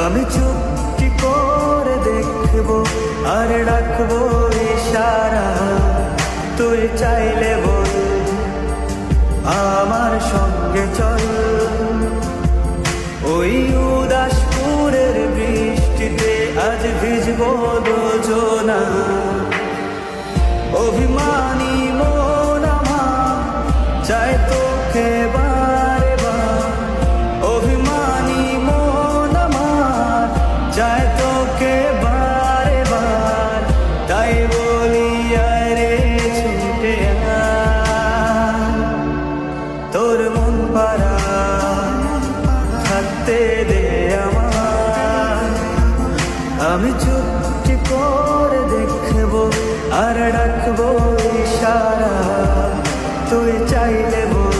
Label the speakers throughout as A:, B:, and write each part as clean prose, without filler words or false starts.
A: আমি চুপটি করে দেখবো আর ডাকবো ইশারা, তুই চাইলে বল আমার সঙ্গে চল। ওই উদাসপুরের বৃষ্টিতে আজ ভিজবো দুজনা, অভিমানী মন আমার চাই তোকে বারে বার, অভিমানী মন আমার চাই তোকে বারে বার, তাই বলি আরে ছুটে আয়, তোর মন পারা থাকতে দে আমার। আমি চুপটি করে দেখবো আর ডাকবো ইশারা, তুই চাইলে বল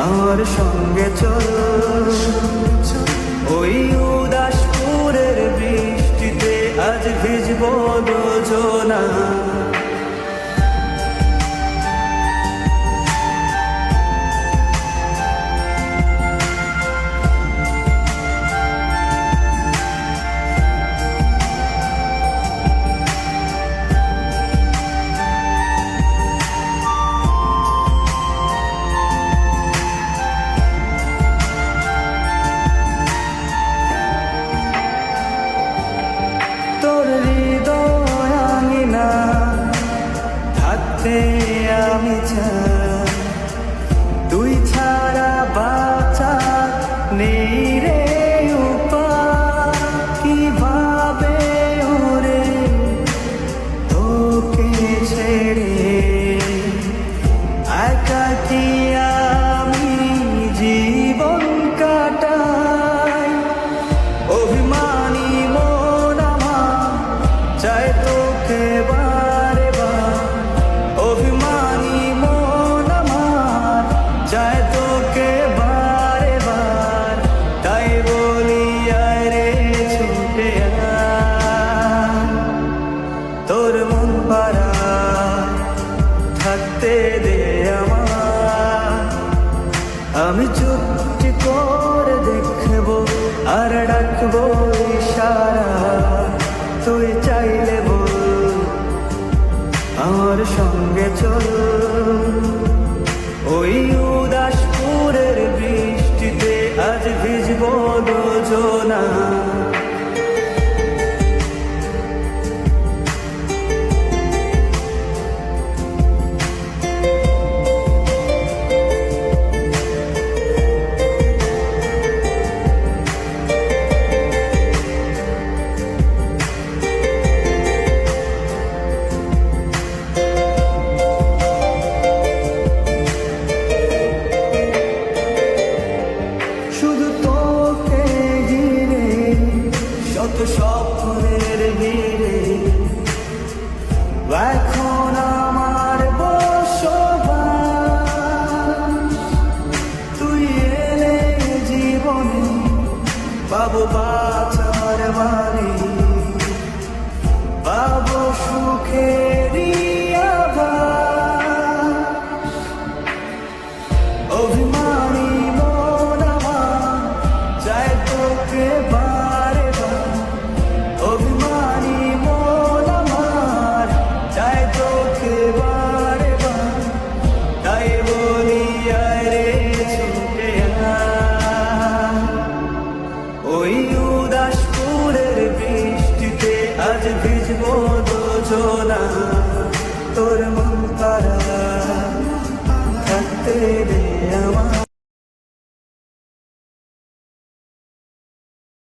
A: আমার সঙ্গে চল। ওই উদাসপুরের বৃষ্টিতে আজ ভিজবো দুজনা, আমি চাই তুই ছাড়া বাঁচা নেই রে উপায়, কিভাবে ওরে তোকে ছেড়ে একাকী আমি জীবন কাটাই। অভিমানী মন আমার চাই তোকে বারে বার, অভিমানী মন আমার চায় তোকে বারে বার, তাই বলি আরে ছুটে আয়, তোর মন পারা থাকতে দে আমার। আমি চুপটি করে দেখবো আর ডাকবো ইশারা, তুই চাইলে বল আমার সঙ্গে চল। ওই উদাসপুরের বৃষ্টিতে আজ ভিজবো দুজনা, স্বপ্নের ভিড়ে এখন আমার বসবাস, তুই এলে জীবনে পাবো বাঁচার বাড়ি, পাবো সুখেরই আভাস। অভিমানী মন আমার চাই তোকে বারে বার, অভিমানী মন আমার চাই তোকে বারে বার, তাই বলি আরে ছুটে আয়। ওই উদাসপুরের বৃষ্টিতে আজ ভিজবো দুজনা, তোর মন পারা থাকতে দে